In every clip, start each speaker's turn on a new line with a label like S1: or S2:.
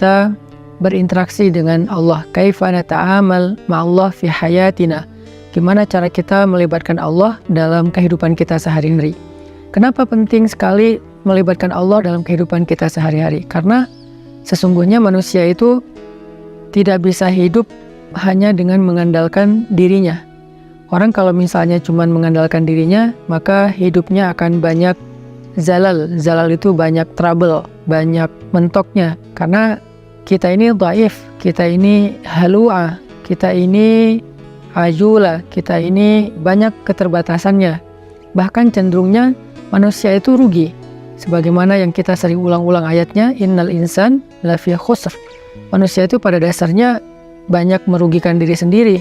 S1: kita berinteraksi dengan Allah. Kaifa nata'amal ma'allah fi hayatina. Gimana cara kita melibatkan Allah dalam kehidupan kita sehari-hari. Kenapa penting sekali melibatkan Allah dalam kehidupan kita sehari-hari? Karena sesungguhnya manusia itu tidak bisa hidup hanya dengan mengandalkan dirinya. Orang kalau misalnya cuma mengandalkan dirinya, maka hidupnya akan banyak zalal. Zalal itu banyak trouble, banyak mentoknya. Karena kita ini dhaif, kita ini halu'ah, kita ini ajula, kita ini banyak keterbatasannya. Bahkan cenderungnya manusia itu rugi. Sebagaimana yang kita sering ulang-ulang ayatnya, innal insan lafi khusr. Manusia itu pada dasarnya banyak merugikan diri sendiri.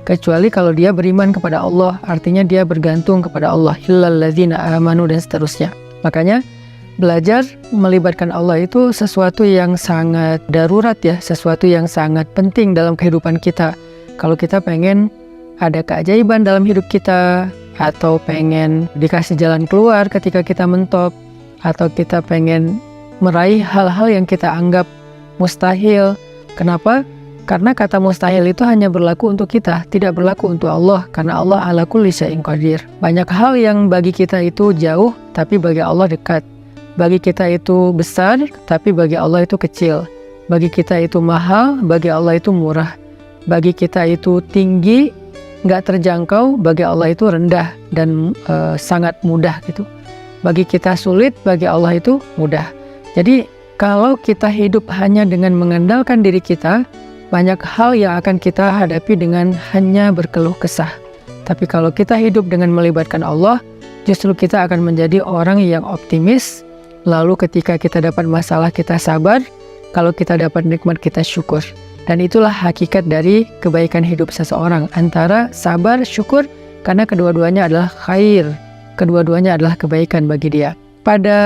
S1: Kecuali kalau dia beriman kepada Allah, artinya dia bergantung kepada Allah. Illal ladzina amanu dan seterusnya. Makanya belajar melibatkan Allah itu sesuatu yang sangat darurat ya, sesuatu yang sangat penting dalam kehidupan kita. Kalau kita pengen ada keajaiban dalam hidup kita, atau pengen dikasih jalan keluar ketika kita mentok, atau kita pengen meraih hal-hal yang kita anggap mustahil. Kenapa? Karena kata mustahil itu hanya berlaku untuk kita, tidak berlaku untuk Allah. Karena Allah ala kulli syai'in qadir. Banyak hal yang bagi kita itu jauh, tapi bagi Allah dekat. Bagi kita itu besar, tapi bagi Allah itu kecil. Bagi kita itu mahal, bagi Allah itu murah. Bagi kita itu tinggi, nggak terjangkau, bagi Allah itu rendah dan sangat mudah gitu. Bagi kita sulit, bagi Allah itu mudah. Jadi kalau kita hidup hanya dengan mengandalkan diri kita, banyak hal yang akan kita hadapi dengan hanya berkeluh kesah. Tapi kalau kita hidup dengan melibatkan Allah, justru kita akan menjadi orang yang optimis. Lalu ketika kita dapat masalah, kita sabar. Kalau kita dapat nikmat, kita syukur. Dan itulah hakikat dari kebaikan hidup seseorang. Antara sabar, syukur, karena kedua-duanya adalah khair. Kedua-duanya adalah kebaikan bagi dia. Pada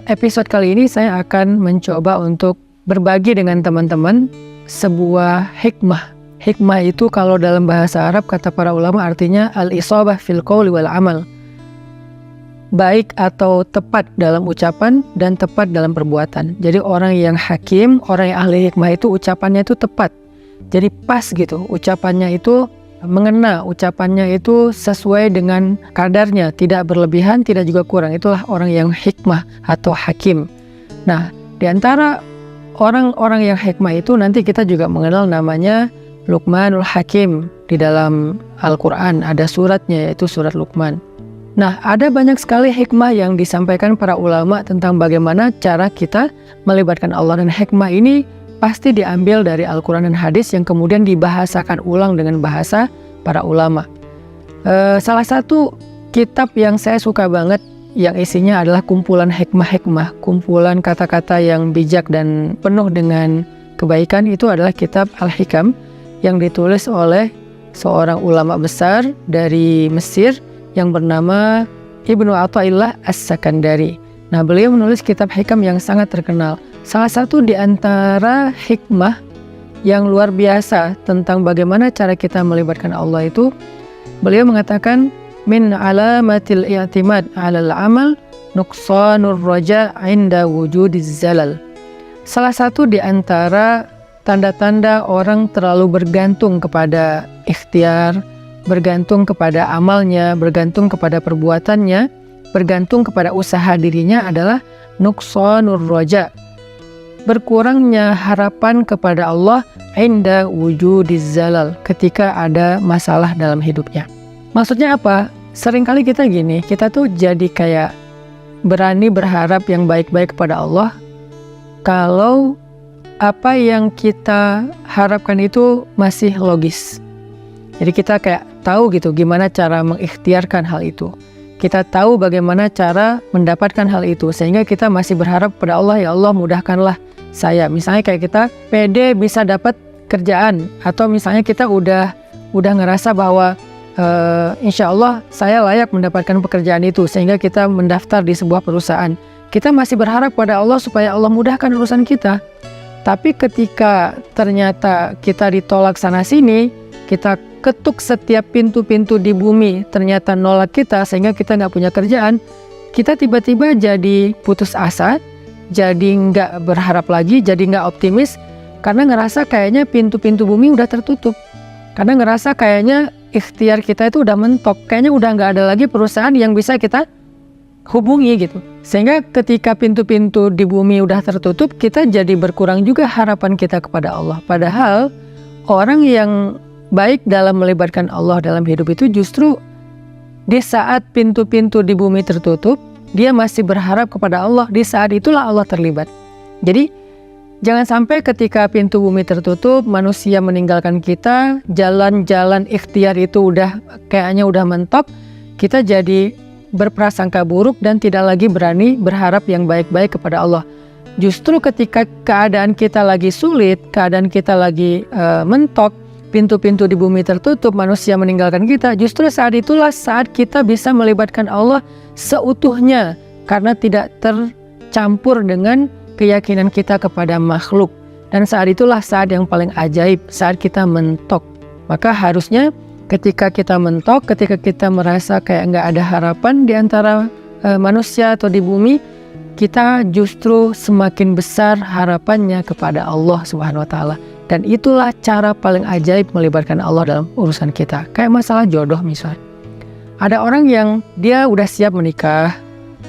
S1: episode kali ini saya akan mencoba untuk berbagi dengan teman-teman sebuah hikmah. Hikmah itu kalau dalam bahasa Arab kata para ulama artinya al-isabah fil qawli wal amal. Baik atau tepat dalam ucapan dan tepat dalam perbuatan. Jadi orang yang hakim, orang yang ahli hikmah itu ucapannya itu tepat. Jadi pas gitu, ucapannya itu mengena, ucapannya itu sesuai dengan kadarnya, tidak berlebihan, tidak juga kurang. Itulah orang yang hikmah atau hakim. Nah, di antara orang-orang yang hikmah itu nanti kita juga mengenal namanya Luqmanul Hakim. Di dalam Al-Quran ada suratnya, yaitu surat Luqman. Nah, ada banyak sekali hikmah yang disampaikan para ulama tentang bagaimana cara kita melibatkan Allah. Dan hikmah ini pasti diambil dari Al-Quran dan hadis yang kemudian dibahasakan ulang dengan bahasa para ulama. Salah satu kitab yang saya suka banget, yang isinya adalah kumpulan hikmah-hikmah, kumpulan kata-kata yang bijak dan penuh dengan kebaikan, itu adalah kitab Al-Hikam yang ditulis oleh seorang ulama besar dari Mesir yang bernama Ibnu Athaillah As-Sakandari. Nah, beliau menulis kitab hikam yang sangat terkenal. Salah satu di antara hikmah yang luar biasa tentang bagaimana cara kita melibatkan Allah itu, beliau mengatakan, min alamatil i'timad 'alal amal nuqsanur raja 'inda wujudiz zalal. Salah satu di antara tanda-tanda orang terlalu bergantung kepada ikhtiar, bergantung kepada amalnya, bergantung kepada perbuatannya, bergantung kepada usaha dirinya adalah nuqsanur raja, berkurangnya harapan kepada Allah 'inda wujudiz zalal, ketika ada masalah dalam hidupnya. Maksudnya apa? Seringkali kita gini, kita tuh jadi kayak berani berharap yang baik-baik kepada Allah kalau apa yang kita harapkan itu masih logis. Jadi kita kayak tahu gitu gimana cara mengikhtiarkan hal itu. Kita tahu bagaimana cara mendapatkan hal itu, sehingga kita masih berharap pada Allah, ya Allah mudahkanlah saya. Misalnya kayak kita pede bisa dapat kerjaan, atau misalnya kita udah ngerasa bahwa insya Allah saya layak mendapatkan pekerjaan itu, sehingga kita mendaftar di sebuah perusahaan. Kita masih berharap pada Allah supaya Allah mudahkan urusan kita. Tapi ketika ternyata kita ditolak sana-sini, kita ketuk setiap pintu-pintu di bumi, ternyata nolak kita sehingga kita nggak punya kerjaan, kita tiba-tiba jadi putus asa, jadi nggak berharap lagi, jadi nggak optimis, Karena ngerasa kayaknya pintu-pintu bumi udah tertutup. Karena ngerasa kayaknya ikhtiar kita itu udah mentok. Kayaknya udah nggak ada lagi perusahaan yang bisa kita hubungi gitu. Sehingga ketika pintu-pintu di bumi udah tertutup, kita jadi berkurang juga harapan kita kepada Allah. Padahal orang yang baik dalam melibatkan Allah dalam hidup itu justru di saat pintu-pintu di bumi tertutup, dia masih berharap kepada Allah. Di saat itulah Allah terlibat. Jadi jangan sampai ketika pintu bumi tertutup, manusia meninggalkan kita, jalan-jalan ikhtiar itu kayaknya udah mentok, kita jadi berprasangka buruk dan tidak lagi berani berharap yang baik-baik kepada Allah. Justru ketika keadaan kita lagi sulit, keadaan kita lagi mentok, pintu-pintu di bumi tertutup, manusia meninggalkan kita, justru saat itulah saat kita bisa melibatkan Allah seutuhnya karena tidak tercampur dengan keyakinan kita kepada makhluk. Dan saat itulah saat yang paling ajaib, saat kita mentok. Maka harusnya ketika kita mentok, ketika kita merasa kayak nggak ada harapan di antara manusia atau di bumi, kita justru semakin besar harapannya kepada Allah Subhanahu wa Ta'ala. Dan itulah cara paling ajaib melibatkan Allah dalam urusan kita. Kayak masalah jodoh misalnya. Ada orang yang dia udah siap menikah,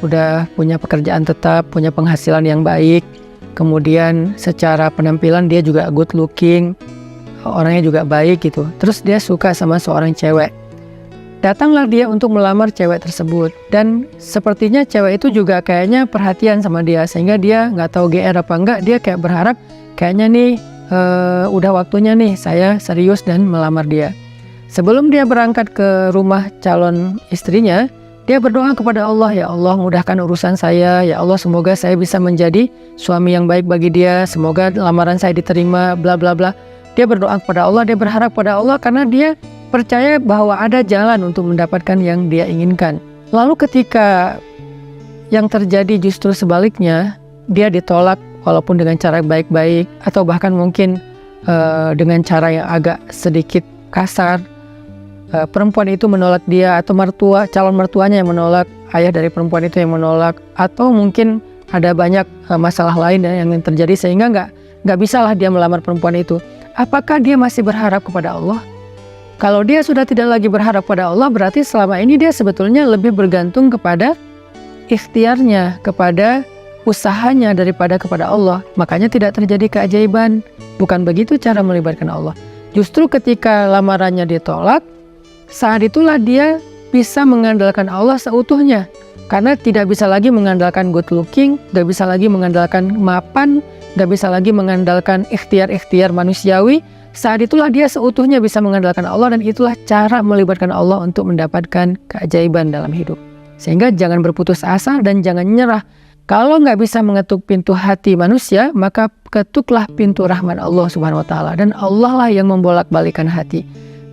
S1: udah punya pekerjaan tetap, punya penghasilan yang baik, kemudian secara penampilan dia juga good looking, orangnya juga baik gitu. Terus dia suka sama seorang cewek. Datanglah dia untuk melamar cewek tersebut. Dan sepertinya cewek itu juga kayaknya perhatian sama dia. Sehingga dia nggak tahu GR apa enggak, dia kayak berharap kayaknya nih udah waktunya nih saya serius dan melamar dia. Sebelum dia berangkat ke rumah calon istrinya, dia berdoa kepada Allah, ya Allah mudahkan urusan saya, ya Allah semoga saya bisa menjadi suami yang baik bagi dia, semoga lamaran saya diterima, bla bla bla. Dia berdoa kepada Allah, dia berharap pada Allah karena dia percaya bahwa ada jalan untuk mendapatkan yang dia inginkan. Lalu ketika yang terjadi justru sebaliknya, dia ditolak walaupun dengan cara baik-baik atau bahkan mungkin dengan cara yang agak sedikit kasar. Perempuan itu menolak dia atau calon mertuanya yang menolak, ayah dari perempuan itu yang menolak, atau mungkin ada banyak masalah lain yang terjadi sehingga nggak bisalah dia melamar perempuan itu. Apakah dia masih berharap kepada Allah? Kalau dia sudah tidak lagi berharap pada Allah, berarti selama ini dia sebetulnya lebih bergantung kepada ikhtiarnya, kepada usahanya daripada kepada Allah. Makanya tidak terjadi keajaiban. Bukan begitu cara melibatkan Allah. Justru ketika lamarannya ditolak, saat itulah dia bisa mengandalkan Allah seutuhnya. Karena tidak bisa lagi mengandalkan good looking, gak bisa lagi mengandalkan mapan, gak bisa lagi mengandalkan ikhtiar-ikhtiar manusiawi. Saat itulah dia seutuhnya bisa mengandalkan Allah, dan itulah cara melibatkan Allah untuk mendapatkan keajaiban dalam hidup. Sehingga jangan berputus asa dan jangan nyerah. Kalau nggak bisa mengetuk pintu hati manusia, maka ketuklah pintu rahmat Allah Subhanahu wa Ta'ala. Dan Allah lah yang membolak-balikan hati.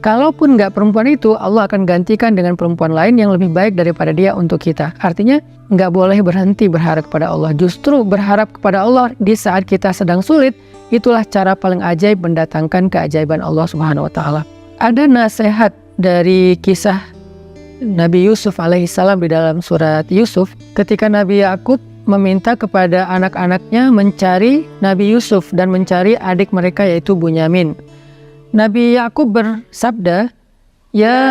S1: Kalaupun nggak perempuan itu, Allah akan gantikan dengan perempuan lain yang lebih baik daripada dia untuk kita. Artinya nggak boleh berhenti berharap kepada Allah. Justru berharap kepada Allah di saat kita sedang sulit, itulah cara paling ajaib mendatangkan keajaiban Allah Subhanahu wa Ta'ala. Ada nasihat dari kisah Nabi Yusuf alaihissalam di dalam surat Yusuf, ketika Nabi Yakub meminta kepada anak-anaknya mencari Nabi Yusuf dan mencari adik mereka yaitu Bunyamin. Nabi Yakub bersabda, "Ya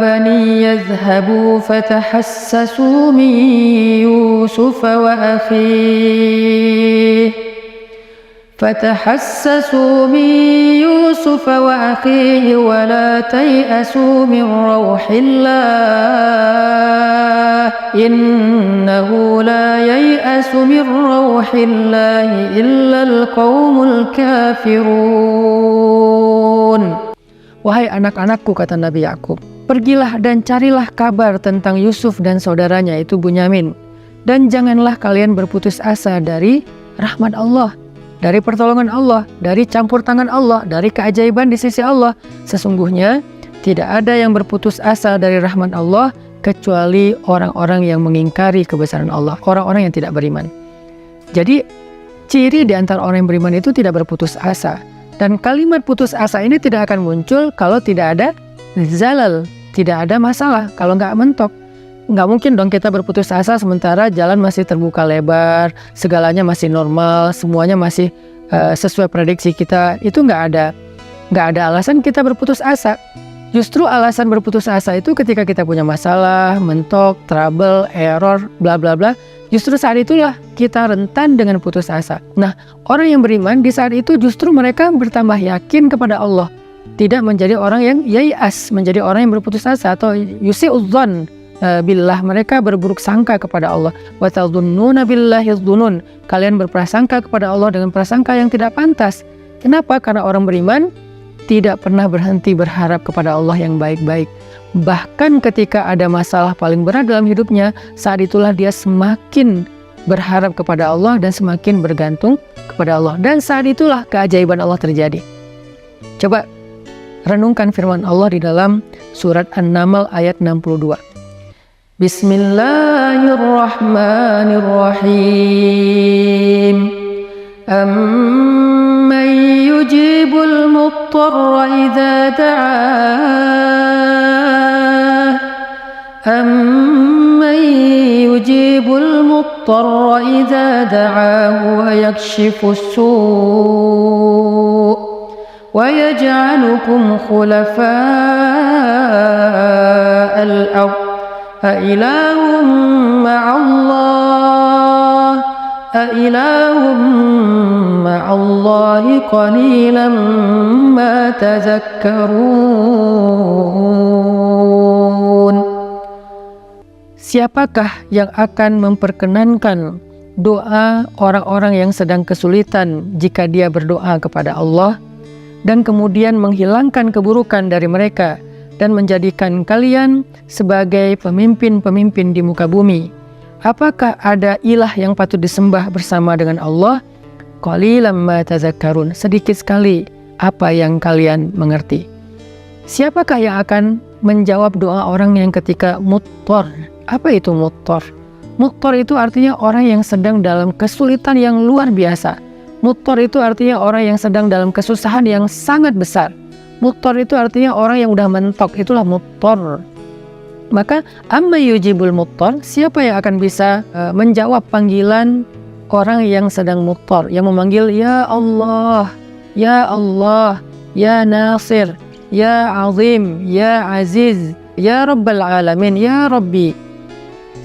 S1: bani yadhhabu fatahassasu min Yusuf wa akhihi فتحسسوا من يوسف وأخيه ولا تيأسوا من روح الله إنه لا ييأس من روح الله إلا القوم الكافرون." Wahai anak-anakku, kata Nabi Yakub, pergilah dan carilah kabar tentang Yusuf dan saudaranya itu Bunyamin, dan janganlah kalian berputus asa dari rahmat Allah, dari pertolongan Allah, dari campur tangan Allah, dari keajaiban di sisi Allah. Sesungguhnya tidak ada yang berputus asa dari rahmat Allah kecuali orang-orang yang mengingkari kebesaran Allah, orang-orang yang tidak beriman. Jadi ciri di antara orang yang beriman itu tidak berputus asa. Dan kalimat putus asa ini tidak akan muncul kalau tidak ada zalal, tidak ada masalah, kalau nggak mentok. Nggak mungkin dong kita berputus asa sementara jalan masih terbuka lebar, segalanya masih normal, semuanya masih sesuai prediksi kita, itu nggak ada alasan kita berputus asa. Justru alasan berputus asa itu ketika kita punya masalah, mentok, trouble, error, bla bla bla. Justru saat itulah kita rentan dengan putus asa. Nah, orang yang beriman di saat itu justru mereka bertambah yakin kepada Allah. Tidak menjadi orang yang yai'as, menjadi orang yang berputus asa atau yusi'udzon billah, mereka berburuk sangka kepada Allah. Wa tadhunnuna billahi dzunun, kalian berprasangka kepada Allah dengan prasangka yang tidak pantas. Kenapa? Karena orang beriman tidak pernah berhenti berharap kepada Allah yang baik-baik. Bahkan ketika ada masalah paling berat dalam hidupnya, saat itulah dia semakin berharap kepada Allah dan semakin bergantung kepada Allah. Dan saat itulah keajaiban Allah terjadi. Coba renungkan firman Allah di dalam surat An-Naml ayat 62. Bismillahirrahmanirrahim. Amman yujibul muttarra idza da'ah. Amman yujibul muttarra idza da'ahu wa yakshifus su' wa yaj'alukum khulafa'al ardh. أإله مع الله قليلا ما تذكرون. Siapakah yang akan memperkenankan doa orang-orang yang sedang kesulitan jika dia berdoa kepada Allah dan kemudian menghilangkan keburukan dari mereka dan menjadikan kalian sebagai pemimpin-pemimpin di muka bumi? Apakah ada ilah yang patut disembah bersama dengan Allah? Qalilan ma tazakkarun, sedikit sekali apa yang kalian mengerti. Siapakah yang akan menjawab doa orang yang ketika muttar? Apa itu muttar? Muttar itu artinya orang yang sedang dalam kesulitan yang luar biasa. Muttar itu artinya orang yang sedang dalam kesusahan yang sangat besar. Muttar itu artinya orang yang udah mentok, itulah muttar. Maka amma yujibul muttar, siapa yang akan bisa menjawab panggilan orang yang sedang muttar, yang memanggil ya Allah, ya Allah, ya Nasir, ya Azim, ya Aziz, ya Rabbal Alamin, ya Rabbi.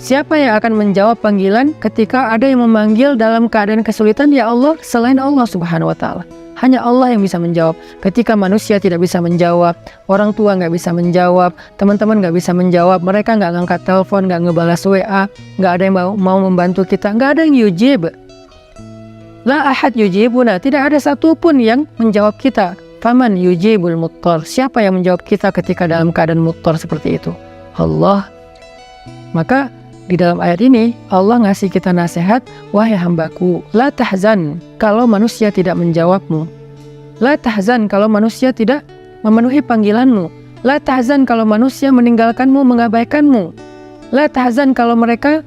S1: Siapa yang akan menjawab panggilan ketika ada yang memanggil dalam keadaan kesulitan ya Allah selain Allah Subhanahu wa Ta'ala? Hanya Allah yang bisa menjawab. Ketika manusia tidak bisa menjawab, orang tua nggak bisa menjawab, teman-teman nggak bisa menjawab, mereka nggak ngangkat telepon, nggak ngebalas WA, nggak ada yang mau membantu kita, nggak ada yang yujib. La ahad yujibuna, tidak ada satupun yang menjawab kita. Faman yujibul muttar, siapa yang menjawab kita ketika dalam keadaan muttar seperti itu? Allah. Maka di dalam ayat ini Allah ngasih kita nasihat, wahai hambaku, la tahzan kalau manusia tidak menjawabmu, la tahzan kalau manusia tidak memenuhi panggilanmu, la tahzan kalau manusia meninggalkanmu, mengabaikanmu, la tahzan kalau mereka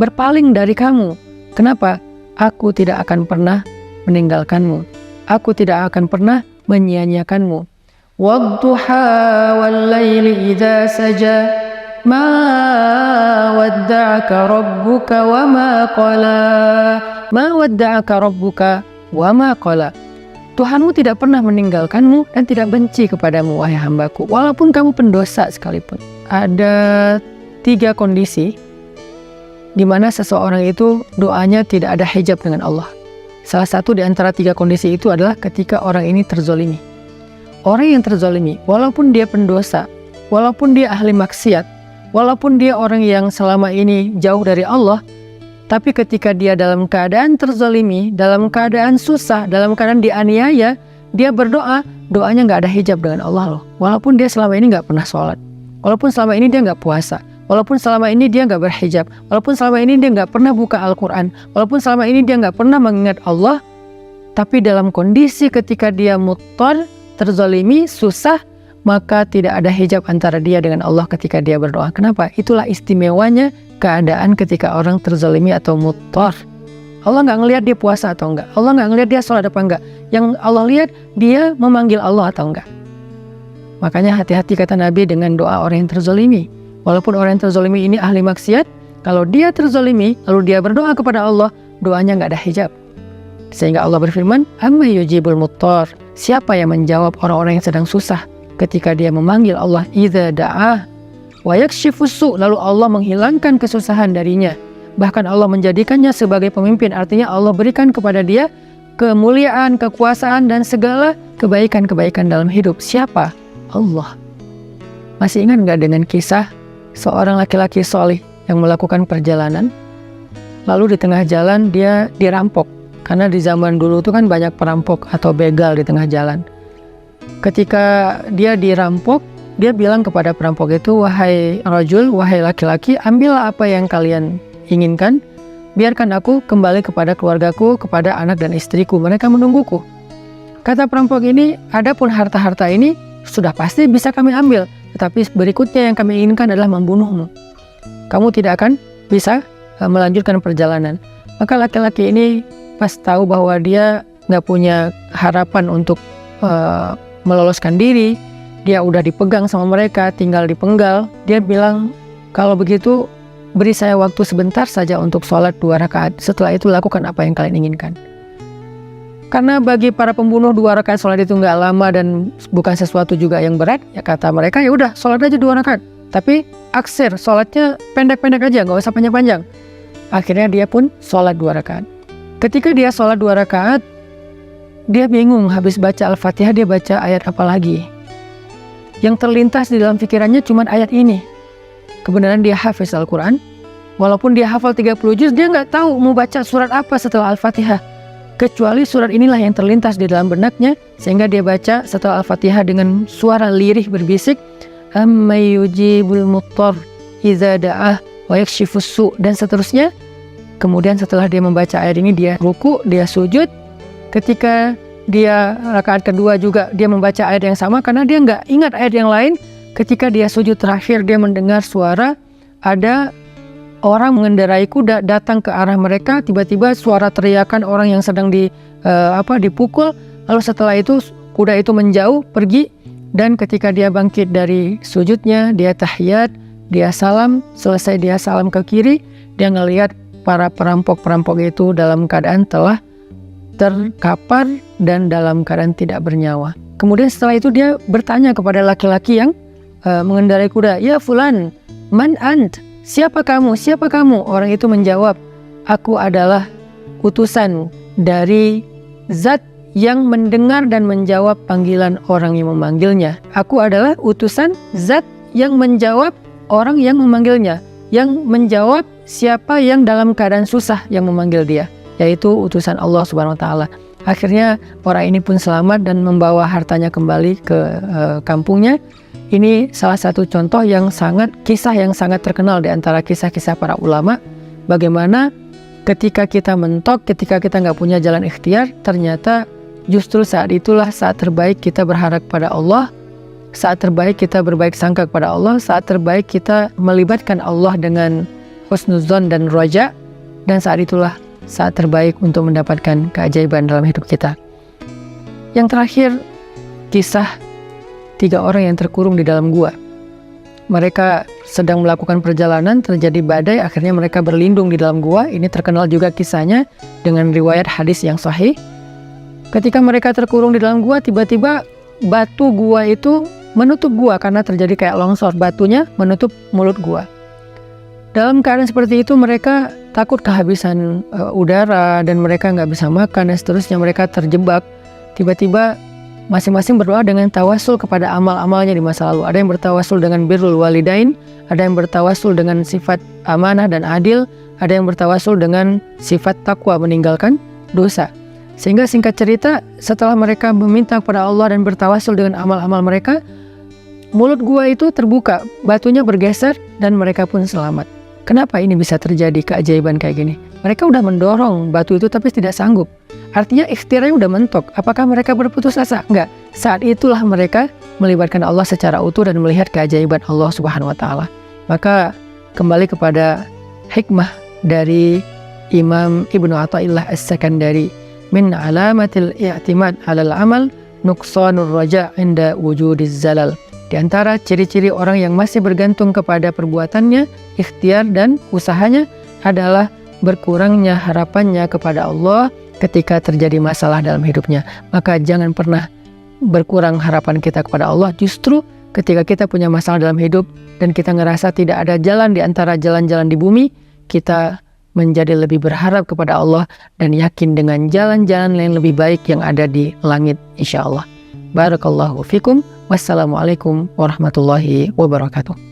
S1: berpaling dari kamu. Kenapa? Aku tidak akan pernah meninggalkanmu, aku tidak akan pernah menyia-nyiakanmu. Wadduha wal laili idza saja ma wadda'aka rabbuka wa ma qala. Ma wadda'aka rabbuka wa ma qala. Tuhanmu tidak pernah meninggalkanmu dan tidak benci kepadamu, wahai hambaku, walaupun kamu pendosa sekalipun. Ada 3 kondisi di mana seseorang itu doanya tidak ada hijab dengan Allah. Salah satu di antara 3 kondisi itu adalah ketika orang ini terzolimi. Orang yang terzolimi, walaupun dia pendosa, walaupun dia ahli maksiat, walaupun dia orang yang selama ini jauh dari Allah, tapi ketika dia dalam keadaan terzalimi, dalam keadaan susah, dalam keadaan dianiaya, dia berdoa, doanya nggak ada hijab dengan Allah loh. Walaupun dia selama ini nggak pernah sholat, walaupun selama ini dia nggak puasa, walaupun selama ini dia nggak berhijab, walaupun selama ini dia nggak pernah buka Al-Quran, walaupun selama ini dia nggak pernah mengingat Allah, tapi dalam kondisi ketika dia muttar, terzalimi, susah, maka tidak ada hijab antara dia dengan Allah ketika dia berdoa. Kenapa? Itulah istimewanya keadaan ketika orang terzalimi atau muttar. Allah nggak ngelihat dia puasa atau enggak, Allah nggak ngelihat dia sholat apa enggak. Yang Allah lihat dia memanggil Allah atau enggak. Makanya hati-hati kata Nabi dengan doa orang yang terzalimi. Walaupun orang yang terzalimi ini ahli maksiat, kalau dia terzalimi lalu dia berdoa kepada Allah, doanya nggak ada hijab. Sehingga Allah berfirman, amma yujibul muttar, siapa yang menjawab orang-orang yang sedang susah ketika dia memanggil Allah, idza da'ah wa yakshifus su', lalu Allah menghilangkan kesusahan darinya. Bahkan Allah menjadikannya sebagai pemimpin, artinya Allah berikan kepada dia kemuliaan, kekuasaan, dan segala kebaikan-kebaikan dalam hidup. Siapa? Allah. Masih ingat nggak dengan kisah seorang laki-laki soleh yang melakukan perjalanan, lalu di tengah jalan dia dirampok. Karena di zaman dulu itu kan banyak perampok atau begal di tengah jalan. Ketika dia dirampok, dia bilang kepada perampok itu, wahai rajul, wahai laki-laki, ambillah apa yang kalian inginkan, biarkan aku kembali kepada keluargaku, kepada anak dan istriku, mereka menungguku. Kata perampok ini, adapun harta-harta ini sudah pasti bisa kami ambil, tetapi berikutnya yang kami inginkan adalah membunuhmu. Kamu tidak akan bisa melanjutkan perjalanan. Maka laki-laki ini pas tahu bahwa dia nggak punya harapan untuk meloloskan diri, dia udah dipegang sama mereka, tinggal dipenggal, dia bilang, kalau begitu beri saya waktu sebentar saja untuk sholat 2 rakaat, setelah itu lakukan apa yang kalian inginkan. Karena bagi para pembunuh 2 rakaat sholat itu nggak lama dan bukan sesuatu juga yang berat, ya kata mereka, ya udah sholat aja 2 rakaat, tapi aksir, sholatnya pendek-pendek aja, nggak usah panjang-panjang. Akhirnya dia pun sholat 2 rakaat. Ketika dia sholat 2 rakaat, dia bingung, habis baca Al-Fatihah dia baca ayat apa lagi. Yang terlintas di dalam pikirannya cuma ayat ini. Kebenaran dia hafiz Al-Quran, walaupun dia hafal 30 juz, dia nggak tahu mau baca surat apa setelah Al-Fatihah. Kecuali surat inilah yang terlintas di dalam benaknya, sehingga dia baca setelah Al-Fatihah dengan suara lirih berbisik, amma yujibul muttar idza da'ah wa yakshifus su', dan seterusnya. Kemudian setelah dia membaca ayat ini, dia ruku, dia sujud. Ketika dia rakaat kedua juga dia membaca ayat yang sama, karena dia nggak ingat ayat yang lain. Ketika dia sujud terakhir, dia mendengar suara ada orang mengendarai kuda datang ke arah mereka. Tiba-tiba suara teriakan orang yang sedang dipukul. Lalu setelah itu kuda itu menjauh pergi, dan ketika dia bangkit dari sujudnya, dia tahiyat, dia salam. Selesai dia salam ke kiri, dia ngelihat para perampok-perampok itu dalam keadaan telah terkapar dan dalam keadaan tidak bernyawa. Kemudian setelah itu dia bertanya kepada laki-laki yang mengendarai kuda, ya fulan, man ant? Siapa kamu? Siapa kamu? Orang itu menjawab, aku adalah utusan dari Zat yang mendengar dan menjawab panggilan orang yang memanggilnya. Aku adalah utusan Zat yang menjawab orang yang memanggilnya, yang menjawab siapa yang dalam keadaan susah yang memanggil dia, yaitu utusan Allah Subhanahu wa taala. Akhirnya orang ini pun selamat dan membawa hartanya kembali ke kampungnya. Ini salah satu contoh kisah yang sangat terkenal di antara kisah-kisah para ulama, bagaimana ketika kita mentok, ketika kita nggak punya jalan ikhtiar, ternyata justru saat itulah saat terbaik kita berharap pada Allah, saat terbaik kita berbaik sangka kepada Allah, saat terbaik kita melibatkan Allah dengan husnuzon dan roja, dan saat itulah saat terbaik untuk mendapatkan keajaiban dalam hidup kita. Yang terakhir, kisah 3 orang yang terkurung di dalam gua. Mereka sedang melakukan perjalanan, terjadi badai, akhirnya mereka berlindung di dalam gua. Ini terkenal juga kisahnya dengan riwayat hadis yang sahih. Ketika mereka terkurung di dalam gua, tiba-tiba batu gua itu menutup gua karena terjadi kayak longsor, batunya menutup mulut gua. Dalam keadaan seperti itu mereka takut kehabisan udara dan mereka nggak bisa makan dan seterusnya, mereka terjebak. Tiba-tiba masing-masing berdoa dengan tawasul kepada amal-amalnya di masa lalu. Ada yang bertawasul dengan birrul walidain, ada yang bertawasul dengan sifat amanah dan adil, ada yang bertawasul dengan sifat takwa, meninggalkan dosa. Sehingga singkat cerita, setelah mereka meminta kepada Allah dan bertawasul dengan amal-amal mereka, mulut gua itu terbuka, batunya bergeser dan mereka pun selamat. Kenapa ini bisa terjadi keajaiban kayak gini? Mereka udah mendorong batu itu tapi tidak sanggup. Artinya ikhtiarnya udah mentok. Apakah mereka berputus asa? Enggak. Saat itulah mereka melibatkan Allah secara utuh dan melihat keajaiban Allah Subhanahu wa taala. Maka kembali kepada hikmah dari Imam Ibnu Athaillah As-Sakandari, min alamatil i'timad 'alal amal nuqsanur raja' inda wujudiz zalal. Di antara ciri-ciri orang yang masih bergantung kepada perbuatannya, ikhtiar dan usahanya adalah berkurangnya harapannya kepada Allah ketika terjadi masalah dalam hidupnya. Maka jangan pernah berkurang harapan kita kepada Allah. Justru ketika kita punya masalah dalam hidup dan kita ngerasa tidak ada jalan di antara jalan-jalan di bumi, kita menjadi lebih berharap kepada Allah dan yakin dengan jalan-jalan yang lebih baik yang ada di langit, insya Allah. Barakallahu fikum. Wassalamualaikum warahmatullahi wabarakatuh.